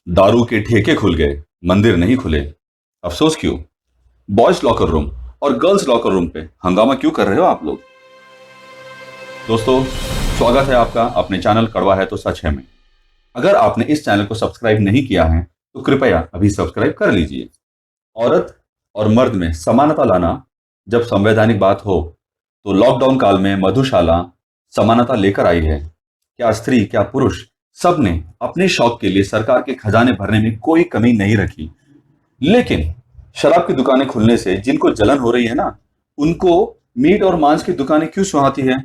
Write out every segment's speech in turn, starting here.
दारू के ठेके खुल गए, मंदिर नहीं खुले। अफसोस क्यों? बॉयज लॉकर रूम और गर्ल्स लॉकर रूम पे हंगामा क्यों कर रहे हो आप लोग? दोस्तों, स्वागत है आपका अपने चैनल कड़वा है तो सच है में। अगर आपने इस चैनल को सब्सक्राइब नहीं किया है तो कृपया अभी सब्सक्राइब कर लीजिए। औरत और मर्द में समानता लाना जब संवैधानिक बात हो, तो लॉकडाउन काल में मधुशाला समानता लेकर आई है। क्या स्त्री, क्या पुरुष, सब ने अपने शौक के लिए सरकार के खजाने भरने में कोई कमी नहीं रखी। लेकिन शराब की दुकानें खुलने से जिनको जलन हो रही है ना, उनको मीट और मांस की दुकानें क्यों सुहाती है?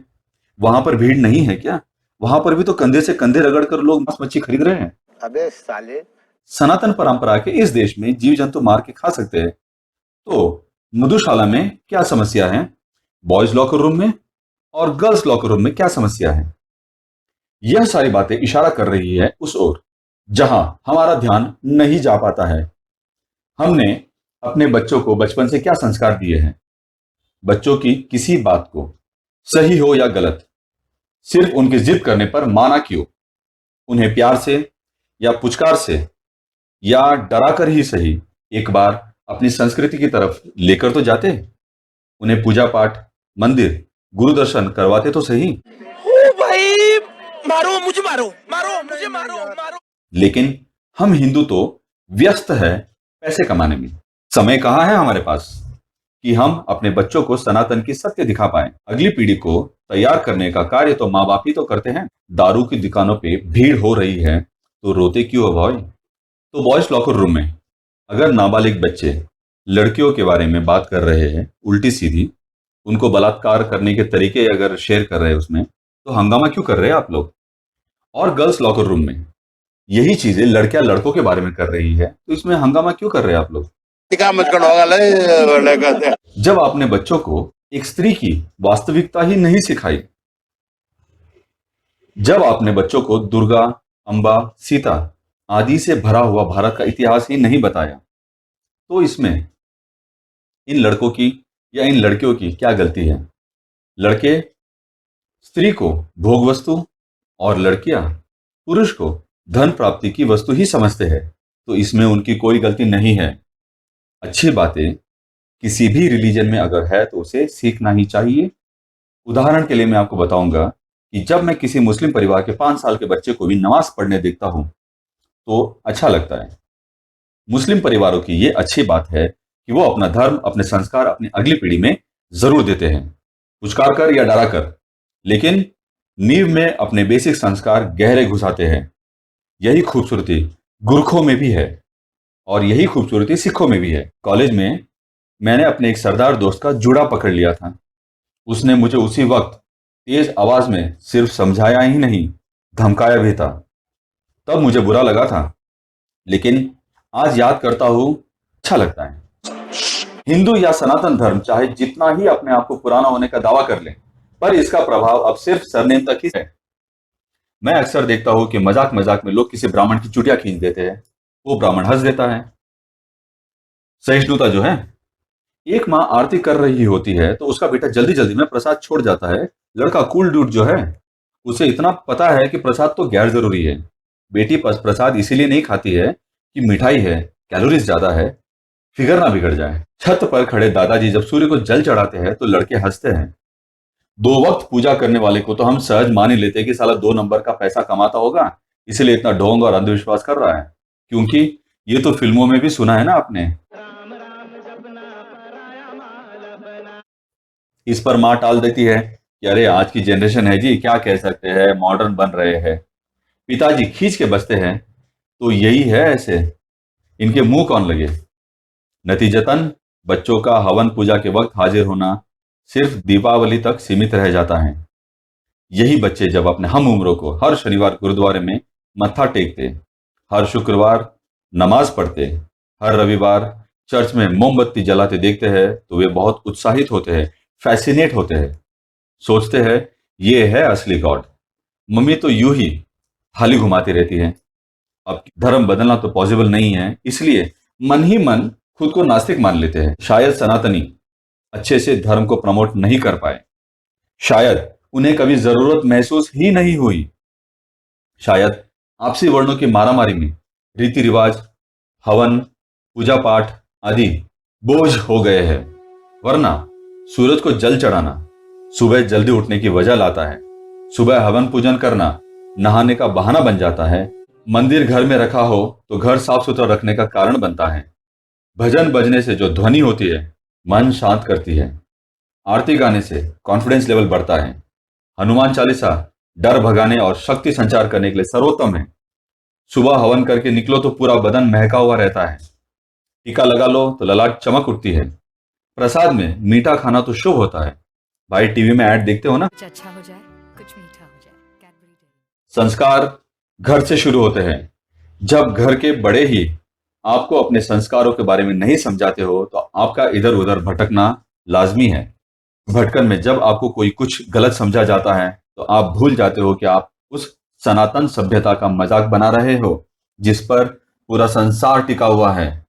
वहां पर भीड़ नहीं है क्या? वहां पर भी तो कंधे से कंधे रगड़ कर लोग मांस मच्छी खरीद रहे हैं। अबे साले। सनातन परंपरा के इस देश में जीव जंतु मार के खा सकते हैं, तो मधुशाला में क्या समस्या है? बॉयज लॉकर रूम में और गर्ल्स लॉकर रूम में क्या समस्या है? यह सारी बातें इशारा कर रही है उस ओर जहां हमारा ध्यान नहीं जा पाता है। हमने अपने बच्चों को बचपन से क्या संस्कार दिए हैं? बच्चों की किसी बात को, सही हो या गलत, सिर्फ उनकी जिद करने पर माना क्यों? उन्हें प्यार से या पुचकार से या डरा कर ही सही एक बार अपनी संस्कृति की तरफ लेकर तो जाते। उन्हें पूजा पाठ, मंदिर, गुरु दर्शन करवाते तो सही। ओ भाई, मारो मुझे, मारो मारो मुझे, मारो मारो। लेकिन हम हिंदू तो व्यस्त है पैसे कमाने में। समय कहाँ है हमारे पास कि हम अपने बच्चों को सनातन की सत्य दिखा पाए। अगली पीढ़ी को तैयार करने का कार्य तो माँ बाप ही तो करते हैं। दारू की दुकानों पे भीड़ हो रही है तो रोते क्यों हो भाई? तो बॉयज लॉकर रूम में अगर नाबालिग बच्चे लड़कियों के बारे में बात कर रहे हैं उल्टी सीधी, उनको बलात्कार करने के तरीके अगर शेयर कर रहे हैं उसमें, तो हंगामा क्यों कर रहे हैं आप लोग? और गर्ल्स लॉकर रूम में यही चीजें लड़कियां लड़कों के बारे में कर रही है, तो इसमें हंगामा क्यों कर रहे हैं आप लोग? मत करो। जब आपने बच्चों को एक स्त्री की वास्तविकता ही नहीं सिखाई, जब आपने बच्चों को दुर्गा, अंबा, सीता आदि से भरा हुआ भारत का इतिहास ही नहीं बताया, तो इसमें इन लड़कों की या इन लड़कियों की क्या गलती है? लड़के स्त्री को भोग वस्तु और लड़कियां पुरुष को धन प्राप्ति की वस्तु ही समझते हैं, तो इसमें उनकी कोई गलती नहीं है। अच्छी बातें किसी भी रिलीजन में अगर है तो उसे सीखना ही चाहिए। उदाहरण के लिए मैं आपको बताऊंगा कि जब मैं किसी मुस्लिम परिवार के 5 साल के बच्चे को भी नमाज पढ़ने देखता हूं तो अच्छा लगता है। मुस्लिम परिवारों की ये अच्छी बात है कि वो अपना धर्म, अपने संस्कार अपनी अगली पीढ़ी में जरूर देते हैं, पुचकार कर या डरा कर, लेकिन नींव में अपने बेसिक संस्कार गहरे घुसाते हैं। यही खूबसूरती गुरखों में भी है और यही खूबसूरती सिखों में भी है। कॉलेज में मैंने अपने एक सरदार दोस्त का जूड़ा पकड़ लिया था। उसने मुझे उसी वक्त तेज आवाज में सिर्फ समझाया ही नहीं, धमकाया भी था। तब मुझे बुरा लगा था, लेकिन आज याद करता हूं अच्छा लगता है। हिंदू या सनातन धर्म चाहे जितना ही अपने आप को पुराना होने का दावा कर ले, पर इसका प्रभाव अब सिर्फ सरनेम तक ही है। मैं अक्सर देखता हूं कि मजाक मजाक में लोग किसी ब्राह्मण की चुटिया खींच देते हैं, वो ब्राह्मण हंस देता है। सहिष्णुता जो है, एक माँ आरती कर रही होती है तो उसका बेटा जल्दी जल्दी में प्रसाद छोड़ जाता है। लड़का कूल डूड जो है, उसे इतना पता है कि प्रसाद तो गैर जरूरी है। बेटी प्रसाद इसीलिए नहीं खाती है कि मिठाई है, कैलोरीज ज्यादा है, फिगर ना बिगड़ जाए। छत पर खड़े दादाजी जब सूर्य को जल चढ़ाते हैं तो लड़के हंसते हैं। 2 वक्त पूजा करने वाले को तो हम सहज मान ही लेते हैं कि साला 2 नंबर का पैसा कमाता होगा, इसलिए इतना ढोंग और अंधविश्वास कर रहा है। क्योंकि ये तो फिल्मों में भी सुना है ना आपने। इस पर माँ टाल देती है कि अरे आज की जनरेशन है जी, क्या कह सकते हैं, मॉडर्न बन रहे हैं। पिताजी खींच के बसते हैं, तो यही है ऐसे, इनके मुंह कौन लगे। नतीजतन बच्चों का हवन पूजा के वक्त हाजिर होना सिर्फ दीपावली तक सीमित रह जाता है। यही बच्चे जब अपने हम उम्रों को हर शनिवार गुरुद्वारे में मत्था टेकते, हर शुक्रवार नमाज पढ़ते, हर रविवार चर्च में मोमबत्ती जलाते देखते हैं तो वे बहुत उत्साहित होते हैं, फैसिनेट होते हैं, सोचते हैं ये है असली गॉड। मम्मी तो यूं ही थाली घुमाती रहती है। अब धर्म बदलना तो पॉसिबल नहीं है, इसलिए मन ही मन खुद को नास्तिक मान लेते हैं। शायद सनातनी अच्छे से धर्म को प्रमोट नहीं कर पाए, शायद उन्हें कभी जरूरत महसूस ही नहीं हुई, शायद आपसी वर्णों की मारामारी में रीति रिवाज, हवन, पूजा पाठ आदि बोझ हो गए हैं। वरना सूरज को जल चढ़ाना सुबह जल्दी उठने की वजह लाता है। सुबह हवन पूजन करना नहाने का बहाना बन जाता है। मंदिर घर में रखा हो तो घर साफ सुथरा रखने का कारण बनता है। भजन बजने से जो ध्वनि होती है मन शांत करती है। आरती गाने से कॉन्फिडेंस लेवल बढ़ता है। हनुमान चालीसा डर भगाने और शक्ति संचार करने के लिए सर्वोत्तम है। सुबह हवन करके निकलो तो पूरा बदन महका हुआ रहता है। टीका लगा लो तो ललाट चमक उठती है। प्रसाद में मीठा खाना तो शुभ होता है। भाई टीवी में ऐड देखते हो ना, कुछ अच्छा हो जाए, कुछ मीठा हो जाए। Cadbury dairy. संस्कार घर से शुरू होते हैं। जब घर के बड़े ही आपको अपने संस्कारों के बारे में नहीं समझाते हो तो आपका इधर उधर भटकना लाजमी है। भटकन में जब आपको कोई कुछ गलत समझा जाता है तो आप भूल जाते हो कि आप उस सनातन सभ्यता का मजाक बना रहे हो जिस पर पूरा संसार टिका हुआ है,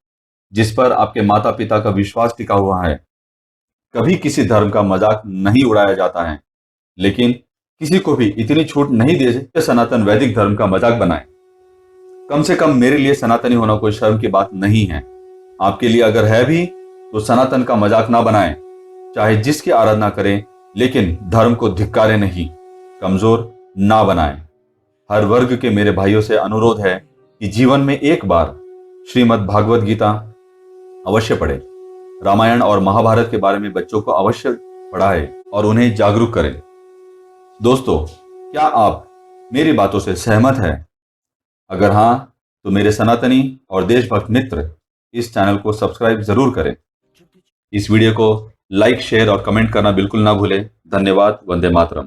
जिस पर आपके माता पिता का विश्वास टिका हुआ है। कभी किसी धर्म का मजाक नहीं उड़ाया जाता है, लेकिन किसी को भी इतनी छूट नहीं दे कि सनातन वैदिक धर्म का मजाक बनाए। कम से कम मेरे लिए सनातनी होना कोई शर्म की बात नहीं है। आपके लिए अगर है भी तो सनातन का मजाक ना बनाएं। चाहे जिसकी आराधना करें, लेकिन धर्म को धिक्कारे नहीं, कमजोर ना बनाएं। हर वर्ग के मेरे भाइयों से अनुरोध है कि जीवन में एक बार श्रीमद् भागवत गीता अवश्य पढ़ें। रामायण और महाभारत के बारे में बच्चों को अवश्य पढ़ाएं और उन्हें जागरूक करें। दोस्तों, क्या आप मेरी बातों से सहमत हैं? अगर हां तो मेरे सनातनी और देशभक्त मित्र इस चैनल को सब्सक्राइब जरूर करें। इस वीडियो को लाइक, शेयर और कमेंट करना बिल्कुल ना भूलें। धन्यवाद। वंदे मातरम।